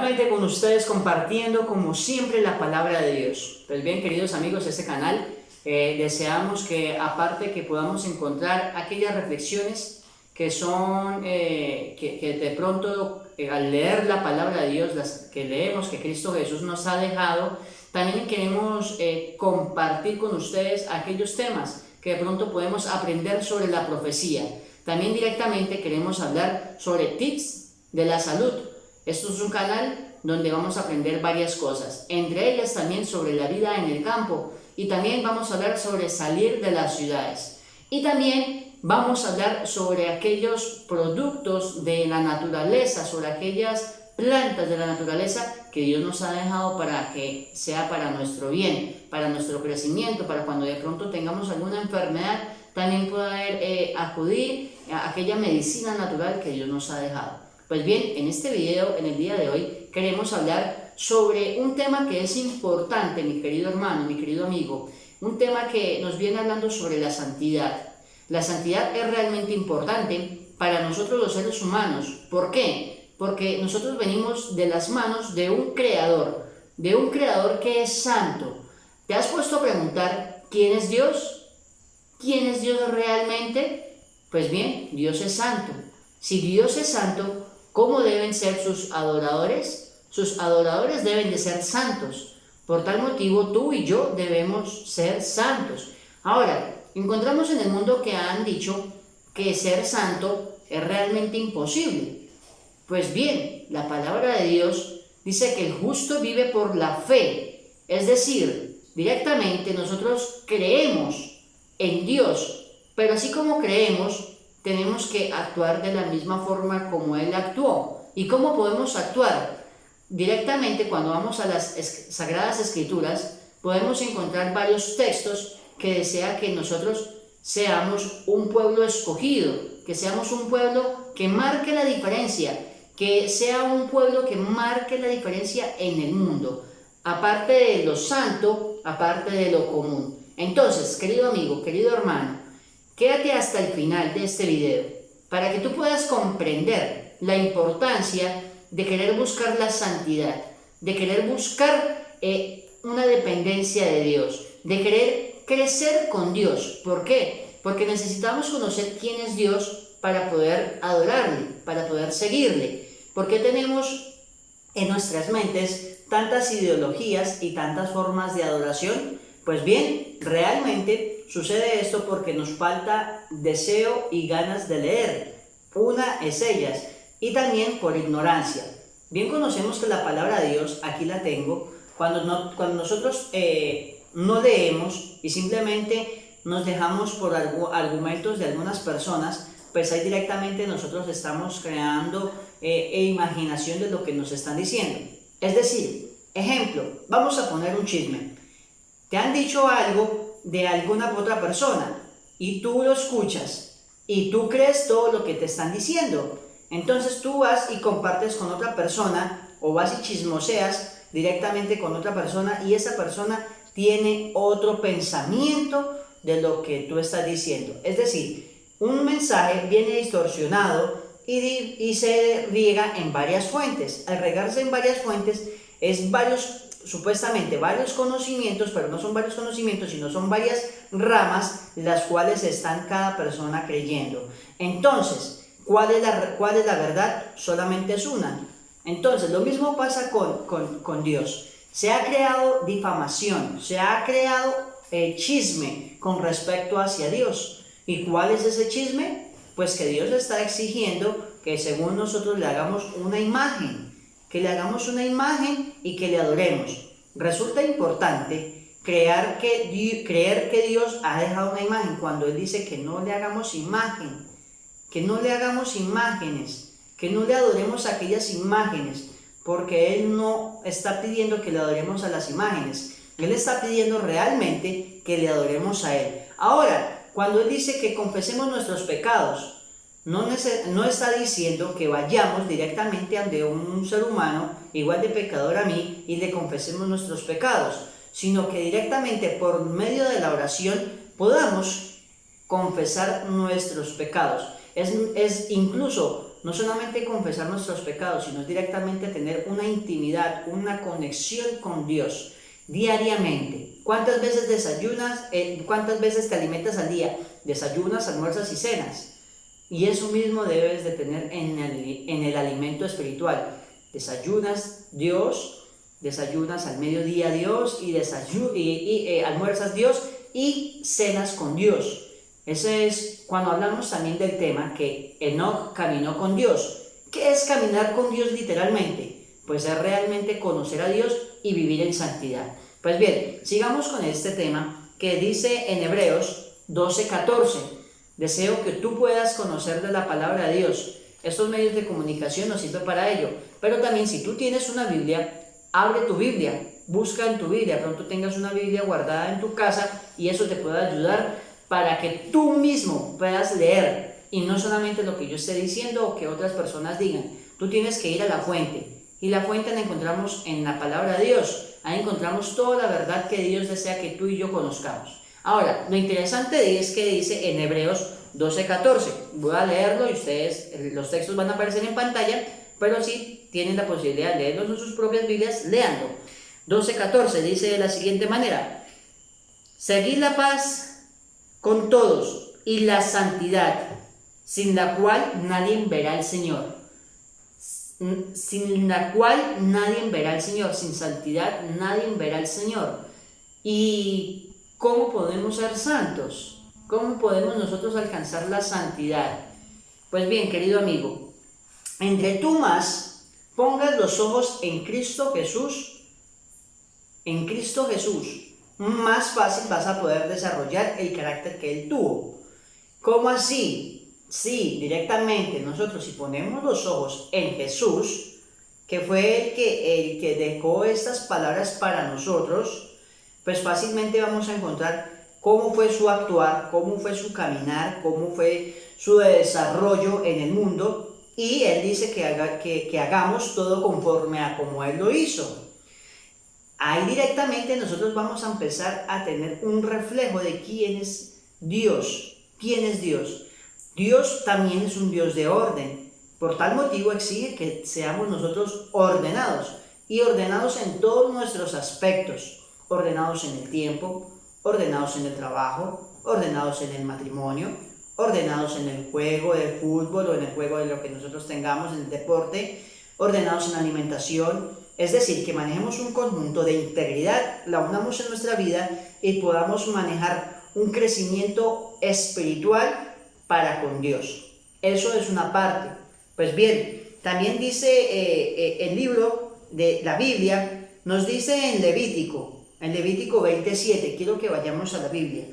nuevamente con ustedes compartiendo como siempre la palabra de Dios. Pues bien, queridos amigos de este canal, deseamos que aparte que podamos encontrar aquellas reflexiones que son, que de pronto al leer la palabra de Dios, las que leemos que Cristo Jesús nos ha dejado, también queremos compartir con ustedes aquellos temas que de pronto podemos aprender sobre la profecía. También directamente queremos hablar sobre tips de la salud. Esto es un canal donde vamos a aprender varias cosas, entre ellas también sobre la vida en el campo, y también vamos a hablar sobre salir de las ciudades. Y también vamos a hablar sobre aquellos productos de la naturaleza, sobre aquellas plantas de la naturaleza que Dios nos ha dejado para que sea para nuestro bien, para nuestro crecimiento, para cuando de pronto tengamos alguna enfermedad, también poder acudir a aquella medicina natural que Dios nos ha dejado. Pues bien, en este video, en el día de hoy, queremos hablar sobre un tema que es importante, mi querido hermano, mi querido amigo, un tema que nos viene hablando sobre la santidad. La santidad es realmente importante para nosotros los seres humanos. ¿Por qué? Porque nosotros venimos de las manos de un creador que es santo. ¿Te has puesto a preguntar quién es Dios? ¿Quién es Dios realmente? Pues bien, Dios es santo. Si Dios es santo, ¿cómo deben ser sus adoradores? Sus adoradores deben de ser santos. Por tal motivo, tú y yo debemos ser santos. Ahora, encontramos en el mundo que han dicho que ser santo es realmente imposible. Pues bien, la palabra de Dios dice que el justo vive por la fe. Es decir, directamente nosotros creemos en Dios, pero así como creemos, tenemos que actuar de la misma forma como Él actuó. ¿Y cómo podemos actuar? Directamente cuando vamos a las Sagradas Escrituras, podemos encontrar varios textos que desea que nosotros seamos un pueblo escogido, que seamos un pueblo que marque la diferencia, que sea un pueblo que marque la diferencia en el mundo, aparte de lo santo, aparte de lo común. Entonces, querido amigo, querido hermano, quédate hasta el final de este video para que tú puedas comprender la importancia de querer buscar la santidad, de querer buscar una dependencia de Dios, de querer crecer con Dios. ¿Por qué? Porque necesitamos conocer quién es Dios para poder adorarle, para poder seguirle. Porque tenemos en nuestras mentes tantas ideologías y tantas formas de adoración. Pues bien, realmente sucede esto porque nos falta deseo y ganas de leer. Una es ellas, y también por ignorancia. Bien conocemos que la palabra de Dios, aquí la tengo, cuando nosotros no leemos y simplemente nos dejamos por argumentos de algunas personas, pues ahí directamente nosotros estamos creando imaginación de lo que nos están diciendo. Es decir, ejemplo, vamos a poner un chisme. Te han dicho algo de alguna otra persona y tú lo escuchas y tú crees todo lo que te están diciendo. Entonces tú vas y compartes con otra persona o vas y chismoseas directamente con otra persona y esa persona tiene otro pensamiento de lo que tú estás diciendo. Es decir, un mensaje viene distorsionado y se riega en varias fuentes. Al regarse en varias fuentes es supuestamente varios conocimientos, pero no son varios conocimientos, sino son varias ramas las cuales están cada persona creyendo. Entonces, ¿cuál es la verdad? Solamente es una. Entonces, lo mismo pasa con Dios. Se ha creado difamación, se ha creado chisme con respecto hacia Dios. ¿Y cuál es ese chisme? Pues que Dios está exigiendo que según nosotros le hagamos una imagen, y que le adoremos. Resulta importante creer que Dios ha dejado una imagen cuando Él dice que no le hagamos imagen, que no le hagamos imágenes, que no le adoremos a aquellas imágenes, porque Él no está pidiendo que le adoremos a las imágenes, Él está pidiendo realmente que le adoremos a Él. Ahora, cuando Él dice que confesemos nuestros pecados, no está diciendo que vayamos directamente ante un ser humano igual de pecador a mí y le confesemos nuestros pecados, sino que directamente por medio de la oración podamos confesar nuestros pecados. Es incluso no solamente confesar nuestros pecados, sino directamente tener una intimidad, una conexión con Dios diariamente. ¿Cuántas veces desayunas? ¿Cuántas veces te alimentas al día? Desayunas, almuerzas y cenas. Y eso mismo debes de tener en el alimento espiritual. Desayunas Dios, desayunas al mediodía Dios y almuerzas Dios y cenas con Dios. Ese es cuando hablamos también del tema que Enoc caminó con Dios. ¿Qué es caminar con Dios literalmente? Pues es realmente conocer a Dios y vivir en santidad. Pues bien, sigamos con este tema que dice en Hebreos 12:14. Deseo que tú puedas conocer de la palabra de Dios. Estos medios de comunicación nos sirven para ello. Pero también si tú tienes una Biblia, abre tu Biblia, busca en tu Biblia. Pronto tengas una Biblia guardada en tu casa y eso te puede ayudar para que tú mismo puedas leer y no solamente lo que yo esté diciendo o que otras personas digan. Tú tienes que ir a la fuente y la fuente la encontramos en la palabra de Dios. Ahí encontramos toda la verdad que Dios desea que tú y yo conozcamos. Ahora, lo interesante es que dice en Hebreos 12:14. Voy a leerlo y ustedes, los textos van a aparecer en pantalla, pero si tienen la posibilidad de leerlos en sus propias Biblias, léanlo. 12:14 dice de la siguiente manera: seguid la paz con todos y la santidad, sin la cual nadie verá al Señor. Sin la cual nadie verá al Señor. Sin santidad nadie verá al Señor. ¿Y cómo podemos ser santos? ¿Cómo podemos nosotros alcanzar la santidad? Pues bien, querido amigo, entre tú más pongas los ojos en Cristo Jesús, más fácil vas a poder desarrollar el carácter que Él tuvo. ¿Cómo así? Sí, directamente nosotros si ponemos los ojos en Jesús, que fue el que dejó estas palabras para nosotros, pues fácilmente vamos a encontrar cómo fue su actuar, cómo fue su caminar, cómo fue su desarrollo en el mundo, y Él dice que hagamos todo conforme a como Él lo hizo. Ahí directamente nosotros vamos a empezar a tener un reflejo de quién es Dios. ¿Quién es Dios? Dios también es un Dios de orden. Por tal motivo exige que seamos nosotros ordenados, y ordenados en todos nuestros aspectos. Ordenados en el tiempo, ordenados en el trabajo, ordenados en el matrimonio, ordenados en el juego de fútbol o en el juego de lo que nosotros tengamos, en el deporte, ordenados en la alimentación. Es decir, que manejemos un conjunto de integridad, la unamos en nuestra vida y podamos manejar un crecimiento espiritual para con Dios. Eso es una parte. Pues bien, también dice el libro de la Biblia, nos dice en Levítico 27, quiero que vayamos a la Biblia.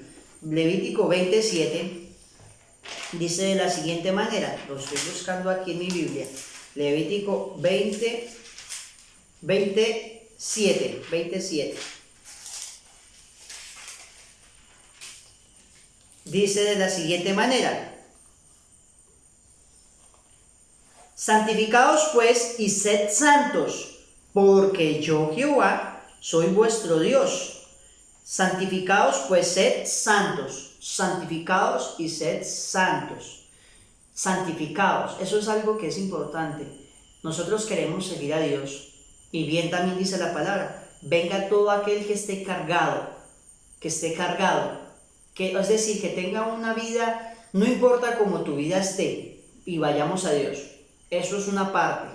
Levítico 27 dice de la siguiente manera, lo estoy buscando aquí en mi Biblia. Levítico 27. Dice de la siguiente manera: santificaos pues y sed santos, porque yo Jehová soy vuestro Dios. Santificaos pues, sed santos. Santificaos y sed santos. Santificaos, eso es algo que es importante. Nosotros queremos seguir a Dios, y bien también dice la palabra: venga todo aquel que esté cargado, es decir, que tenga una vida, no importa cómo tu vida esté, y vayamos a Dios. Eso es una parte.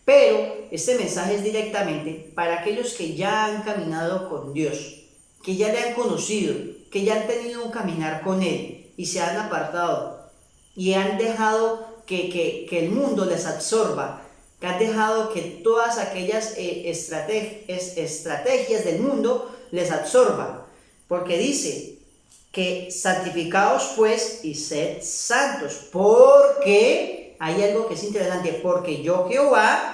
Pero este mensaje es directamente para aquellos que ya han caminado con Dios, que ya le han conocido, que ya han tenido un caminar con Él y se han apartado y han dejado que el mundo les absorba, que han dejado que todas aquellas estrategias del mundo les absorban. Porque dice que santificaos pues y sed santos, porque hay algo que es interesante: porque yo Jehová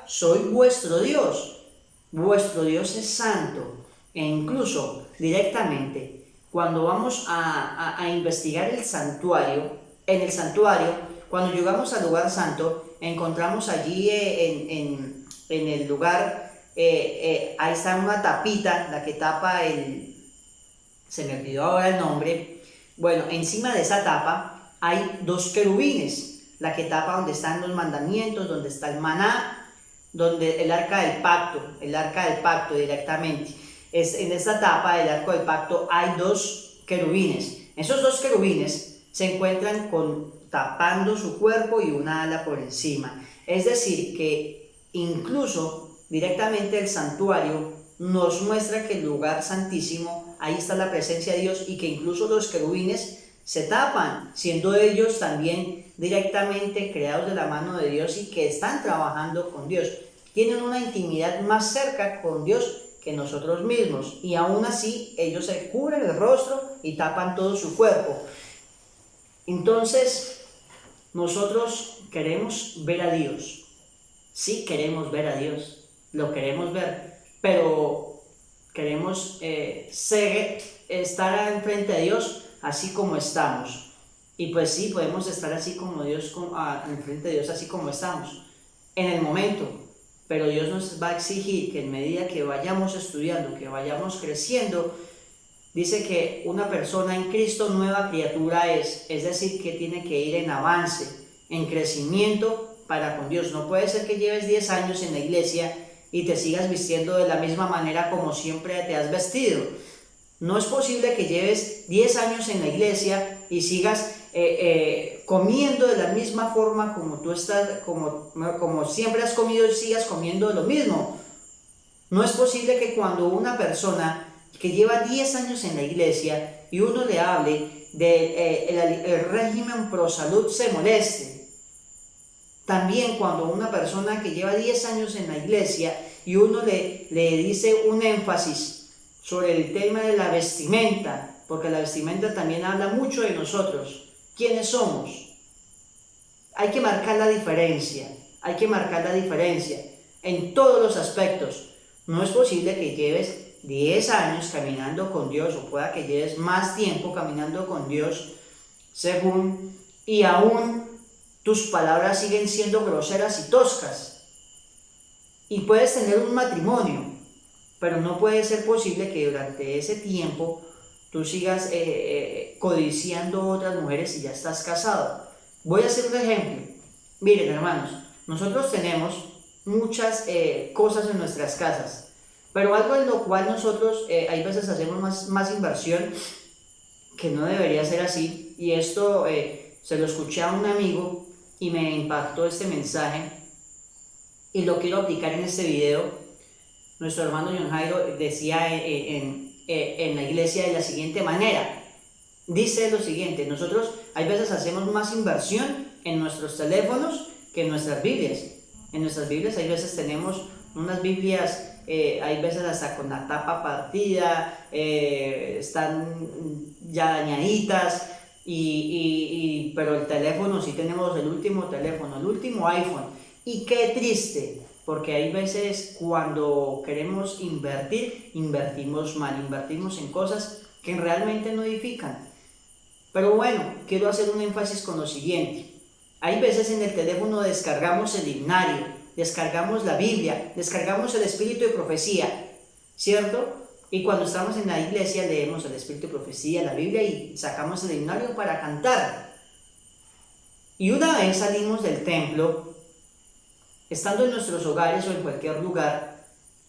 soy vuestro Dios. Vuestro Dios es santo. E incluso directamente cuando vamos a investigar el santuario, en el santuario, cuando llegamos al lugar santo, encontramos allí en el lugar, ahí está una tapita, la que tapa se me olvidó ahora el nombre. Bueno, encima de esa tapa hay dos querubines. la que tapa donde están los mandamientos, donde está el maná, donde el arca del pacto directamente. En esta tapa del arca del pacto hay dos querubines. Esos dos querubines se encuentran tapando su cuerpo y una ala por encima. Es decir, que incluso directamente el santuario nos muestra que el lugar santísimo, ahí está la presencia de Dios, y que incluso los querubines se tapan, siendo ellos también directamente creados de la mano de Dios y que están trabajando con Dios. Tienen una intimidad más cerca con Dios que nosotros mismos, y aún así ellos se cubren el rostro y tapan todo su cuerpo. Entonces, nosotros queremos ver a Dios. Sí queremos ver a Dios, lo queremos ver, pero queremos estar enfrente de Dios así como estamos. Y pues sí, podemos estar así como Dios, enfrente de Dios así como estamos, en el momento. Pero Dios nos va a exigir que en medida que vayamos estudiando, que vayamos creciendo, dice que una persona en Cristo nueva criatura es decir, que tiene que ir en avance, en crecimiento para con Dios. No puede ser que lleves 10 años en la iglesia y te sigas vistiendo de la misma manera como siempre te has vestido. No es posible que lleves 10 años en la iglesia y sigas comiendo de la misma forma como tú estás, como siempre has comido y sigas comiendo lo mismo. No es posible que cuando una persona que lleva 10 años en la iglesia y uno le hable del régimen pro salud se moleste. También cuando una persona que lleva 10 años en la iglesia y uno le dice un énfasis sobre el tema de la vestimenta, porque la vestimenta también habla mucho de nosotros, quiénes somos. Hay que marcar la diferencia en todos los aspectos. No es posible que lleves 10 años caminando con Dios, o pueda que lleves más tiempo caminando con Dios, y aún tus palabras siguen siendo groseras y toscas. Y puedes tener un matrimonio, pero no puede ser posible que durante ese tiempo tú sigas codiciando otras mujeres y ya estás casado. Voy a hacer un ejemplo. Miren, hermanos, nosotros tenemos muchas cosas en nuestras casas, pero algo en lo cual nosotros hay veces hacemos más inversión, que no debería ser así, y esto se lo escuché a un amigo y me impactó este mensaje y lo quiero aplicar en este video. Nuestro hermano John Jairo decía en la iglesia de la siguiente manera. Dice lo siguiente: nosotros hay veces hacemos más inversión en nuestros teléfonos que en nuestras Biblias. En nuestras Biblias hay veces tenemos unas Biblias, hay veces hasta con la tapa partida, están ya dañaditas, pero el teléfono sí tenemos el último teléfono, el último iPhone. Y qué triste, porque hay veces cuando queremos invertir, invertimos mal, invertimos en cosas que realmente no edifican. Pero bueno, quiero hacer un énfasis con lo siguiente. Hay veces en el teléfono descargamos el himnario, descargamos la Biblia, descargamos el espíritu de profecía, ¿cierto? Y cuando estamos en la iglesia leemos el espíritu de profecía, la Biblia, y sacamos el himnario para cantar. Y una vez salimos del templo, estando en nuestros hogares o en cualquier lugar,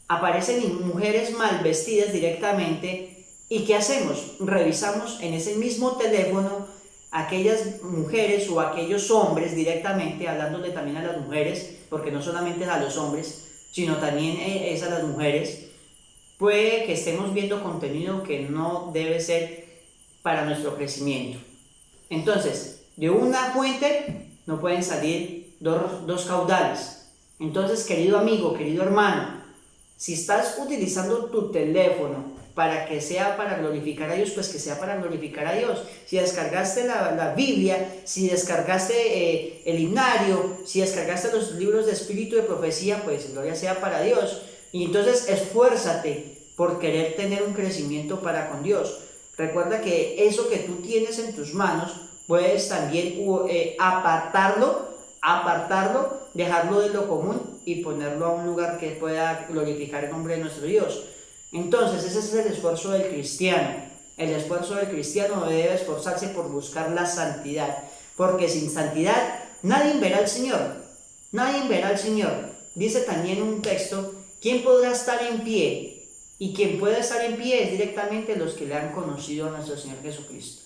aparecen mujeres mal vestidas directamente. ¿Y qué hacemos? Revisamos en ese mismo teléfono aquellas mujeres o aquellos hombres directamente, hablándole también a las mujeres, porque no solamente es a los hombres, sino también es a las mujeres. Puede que estemos viendo contenido que no debe ser para nuestro crecimiento. Entonces, de una fuente no pueden salir dos caudales. Entonces, querido amigo, querido hermano, si estás utilizando tu teléfono para que sea para glorificar a Dios, pues que sea para glorificar a Dios. Si descargaste la Biblia, si descargaste el himnario, si descargaste los libros de espíritu de profecía, pues gloria sea para Dios. Y entonces esfuérzate por querer tener un crecimiento para con Dios. Recuerda que eso que tú tienes en tus manos, puedes también apartarlo, dejarlo de lo común y ponerlo a un lugar que pueda glorificar el nombre de nuestro Dios. Entonces ese es el esfuerzo del cristiano. El esfuerzo del cristiano debe esforzarse por buscar la santidad, porque sin santidad nadie verá al Señor. Nadie verá al Señor. Dice también un texto, ¿quién podrá estar en pie? Y quien puede estar en pie es directamente los que le han conocido a nuestro Señor Jesucristo.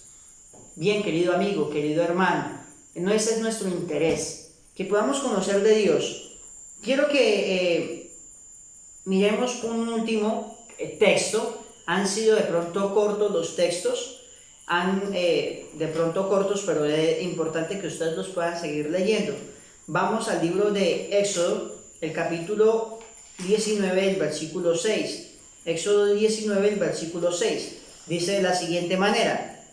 Bien, querido amigo, querido hermano, ese es nuestro interés, que podamos conocer de Dios. Quiero que miremos un último texto. Han sido de pronto cortos los textos, de pronto cortos, pero es importante que ustedes los puedan seguir leyendo. Vamos al libro de Éxodo, el capítulo 19, el versículo 6. Éxodo 19, el versículo 6. Dice de la siguiente manera: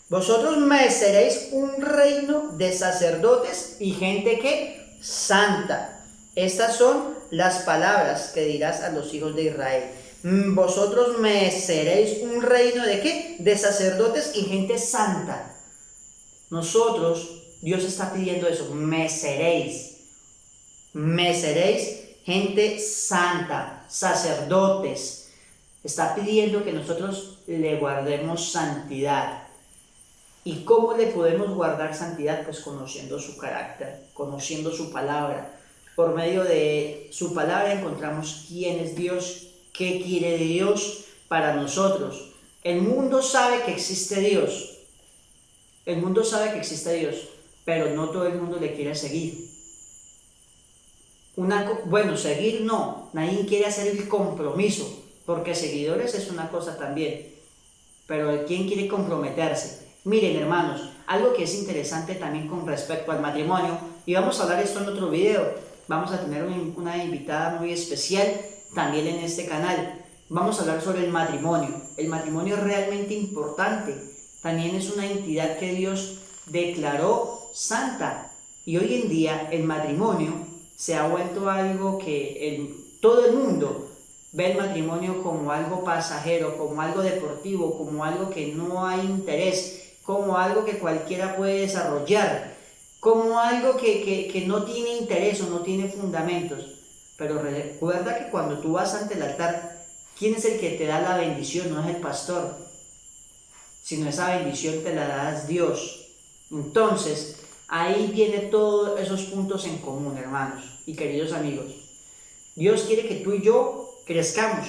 vosotros me seréis un reino de sacerdotes y gente que santa. Estas son las palabras que dirás a los hijos de Israel. Vosotros me seréis un reino de ¿qué? De sacerdotes y gente santa. Nosotros, Dios está pidiendo eso, me seréis gente santa, sacerdotes. Está pidiendo que nosotros le guardemos santidad. ¿Y cómo le podemos guardar santidad? Pues conociendo su carácter, conociendo su palabra. Por medio de su palabra encontramos quién es Dios, qué quiere Dios para nosotros. El mundo sabe que existe Dios. El mundo sabe que existe Dios, pero no todo el mundo le quiere seguir. Seguir no, nadie quiere hacer el compromiso, porque seguidores es una cosa también, pero ¿quién quiere comprometerse? Miren, hermanos, algo que es interesante también con respecto al matrimonio, y vamos a hablar esto en otro video, vamos a tener una invitada muy especial también en este canal. Vamos a hablar sobre el matrimonio. El matrimonio es realmente importante, también es una entidad que Dios declaró santa, y hoy en día el matrimonio se ha vuelto algo que todo el mundo ve el matrimonio como algo pasajero, como algo deportivo, como algo que no hay interés, como algo que cualquiera puede desarrollar, como algo que no tiene interés o no tiene fundamentos. Pero recuerda que cuando tú vas ante el altar, ¿quién es el que te da la bendición? No es el pastor, sino esa bendición te la da Dios. Entonces, ahí vienen todos esos puntos en común, hermanos y queridos amigos. Dios quiere que tú y yo crezcamos,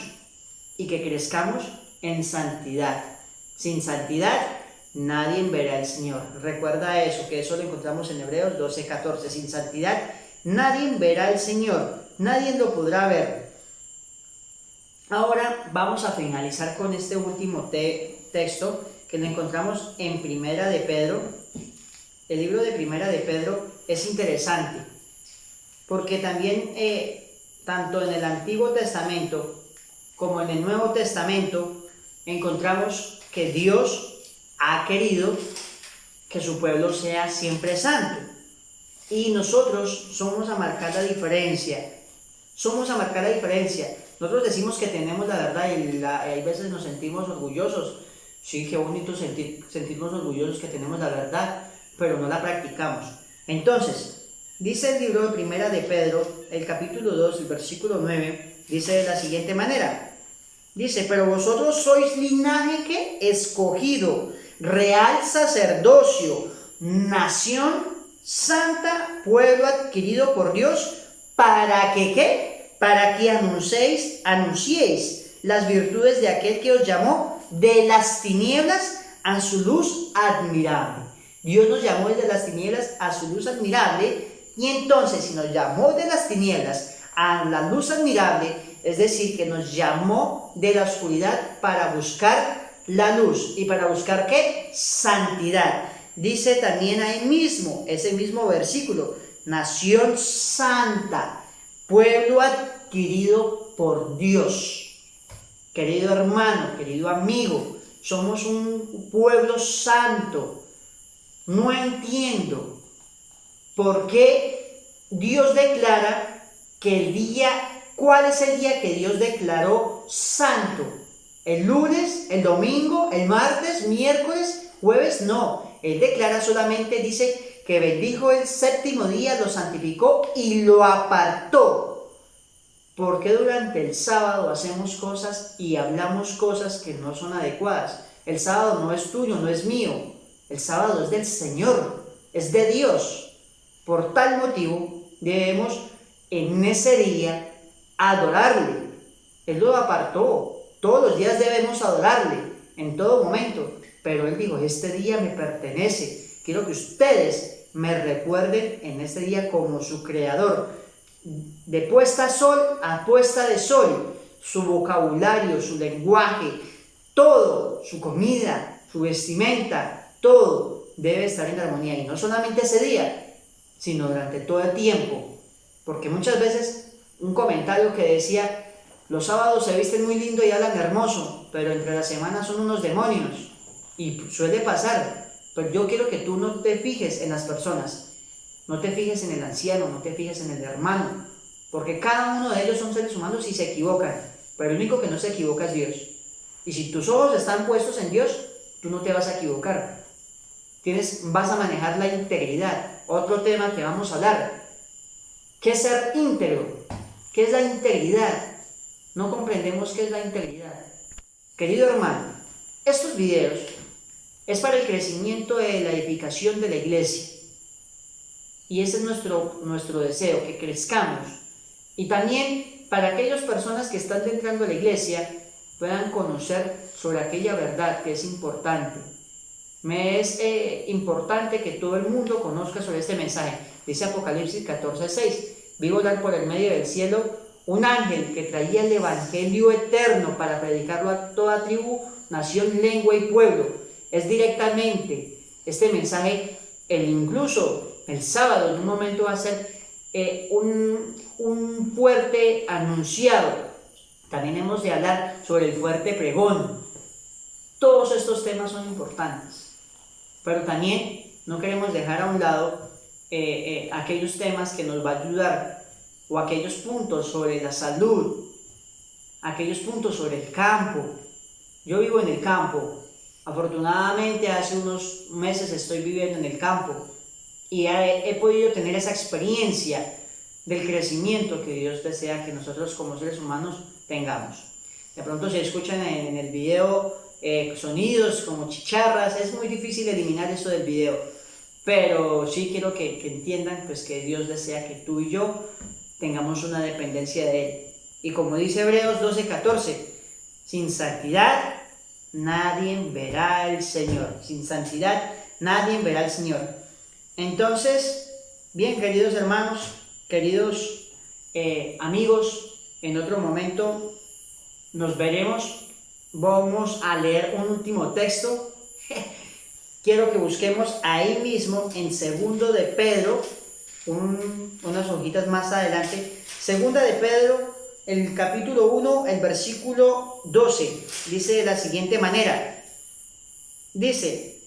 y que crezcamos en santidad. Sin santidad, nadie verá al Señor. Recuerda eso, que eso lo encontramos en Hebreos 12:14. Sin santidad, nadie verá al Señor, nadie lo podrá ver. Ahora vamos a finalizar con este último texto que lo encontramos en Primera de Pedro. El libro de Primera de Pedro es interesante, porque también tanto en el Antiguo Testamento como en el Nuevo Testamento encontramos que Dios ha querido que su pueblo sea siempre santo, y nosotros somos a marcar la diferencia. Nosotros decimos que tenemos la verdad y hay veces nos sentimos orgullosos. Sí, qué bonito sentirnos orgullosos que tenemos la verdad, pero no la practicamos. Entonces, dice el libro de Primera de Pedro, el capítulo 2, el versículo 9, dice de la siguiente manera. Dice: pero vosotros sois linaje que escogido, real sacerdocio, nación santa, pueblo adquirido por Dios, para que ¿qué? Para que anunciéis las virtudes de aquel que os llamó de las tinieblas a su luz admirable. Dios nos llamó desde las tinieblas a su luz admirable, y entonces si nos llamó de las tinieblas a la luz admirable, es decir, que nos llamó de la oscuridad para buscar la luz. ¿Y para buscar qué? Santidad. Dice también ahí mismo, ese mismo versículo, nación santa, pueblo adquirido por Dios. Querido hermano, querido amigo, somos un pueblo santo. No entiendo por qué Dios declara que ¿cuál es el día que Dios declaró santo? ¿El lunes, el domingo, el martes, miércoles, jueves? No, Él declara solamente, dice que bendijo el séptimo día, lo santificó y lo apartó. Porque durante el sábado hacemos cosas y hablamos cosas que no son adecuadas. El sábado no es tuyo, no es mío. El sábado es del Señor, es de Dios. Por tal motivo debemos en ese día adorarle. Él lo apartó. Todos los días debemos adorarle, en todo momento. Pero Él dijo, este día me pertenece. Quiero que ustedes me recuerden en este día como su creador. De puesta a sol a puesta de sol, su vocabulario, su lenguaje, todo, su comida, su vestimenta, todo debe estar en armonía. Y no solamente ese día, sino durante todo el tiempo. Porque muchas veces un comentario que decía, los sábados se visten muy lindo y hablan hermoso, pero entre las semanas son unos demonios. Y suele pasar. Pero yo quiero que tú no te fijes en las personas, no te fijes en el anciano, no te fijes en el hermano, porque cada uno de ellos son seres humanos y se equivocan, pero el único que no se equivoca es Dios. Y si tus ojos están puestos en Dios, tú no te vas a equivocar. Vas a manejar la integridad. Otro tema que vamos a hablar. ¿Qué es ser íntegro? ¿Qué es la integridad? No comprendemos qué es la integridad. Querido hermano, estos videos es para el crecimiento de la edificación de la iglesia. Y ese es nuestro deseo, que crezcamos. Y también para aquellas personas que están entrando a la iglesia puedan conocer sobre aquella verdad que es importante. Me es importante que todo el mundo conozca sobre este mensaje. Dice Apocalipsis 14:6. Vi volar por el medio del cielo un ángel que traía el evangelio eterno para predicarlo a toda tribu, nación, lengua y pueblo. Es directamente este mensaje, incluso el sábado en un momento va a ser un fuerte anunciado. También hemos de hablar sobre el fuerte pregón. Todos estos temas son importantes, pero también no queremos dejar a un lado aquellos temas que nos va a ayudar, o aquellos puntos sobre la salud, aquellos puntos sobre el campo. Yo vivo en el campo. Afortunadamente hace unos meses estoy viviendo en el campo y he podido tener esa experiencia del crecimiento que Dios desea que nosotros como seres humanos tengamos. De pronto se escuchan en el video sonidos como chicharras, es muy difícil eliminar eso del video, pero sí quiero que entiendan pues, que Dios desea que tú y yo tengamos una dependencia de Él. Y como dice Hebreos 12:14, sin santidad nadie verá al Señor. Sin santidad nadie verá al Señor. Entonces, bien, queridos hermanos, queridos amigos, en otro momento nos veremos. Vamos a leer un último texto. Quiero que busquemos ahí mismo en 2 de Pedro, unas hojitas más adelante. 2 de Pedro, el capítulo 1, el versículo 12, dice de la siguiente manera. Dice,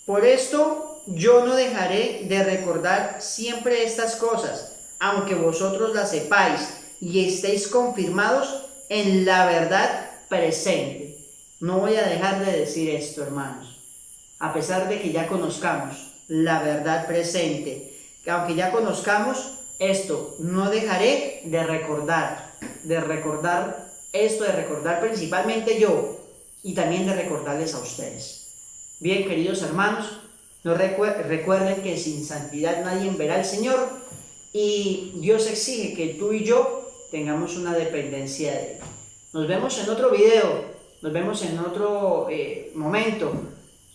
por esto yo no dejaré de recordar siempre estas cosas, aunque vosotros las sepáis y estéis confirmados en la verdad presente. No voy a dejar de decir esto, hermanos, a pesar de que ya conozcamos la verdad presente, que aunque ya conozcamos esto, no dejaré de recordar esto, de recordar principalmente yo y también de recordarles a ustedes. Bien, queridos hermanos, no recuerden que sin santidad nadie verá al Señor y Dios exige que tú y yo tengamos una dependencia de Él. Nos vemos en otro video, nos vemos en otro momento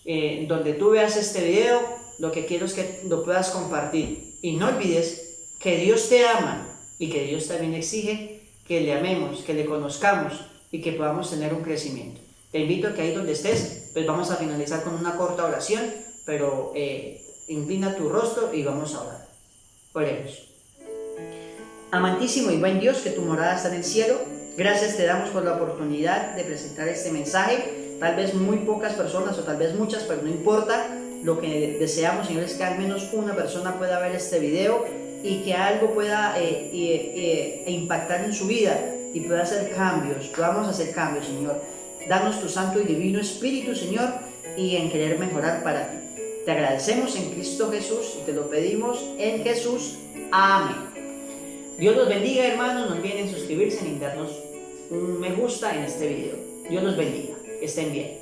donde tú veas este video. Lo que quiero es que lo puedas compartir y no olvides que Dios te ama y que Dios también exige que le amemos, que le conozcamos y que podamos tener un crecimiento. Te invito a que ahí donde estés, pues vamos a finalizar con una corta oración, pero inclina tu rostro y vamos a orar. Oremos. Amantísimo y buen Dios, que tu morada está en el cielo, gracias te damos por la oportunidad de presentar este mensaje. Tal vez muy pocas personas o tal vez muchas, pero no importa. Lo que deseamos, Señor, es que al menos una persona pueda ver este video y que algo pueda impactar en su vida y pueda hacer cambios. Podamos hacer cambios, Señor. Danos tu santo y divino Espíritu, Señor, y en querer mejorar para ti. Te agradecemos en Cristo Jesús y te lo pedimos en Jesús. Amén. Dios los bendiga, hermanos. No olviden suscribirse y darnos un me gusta en este video. Dios los bendiga. Que estén bien.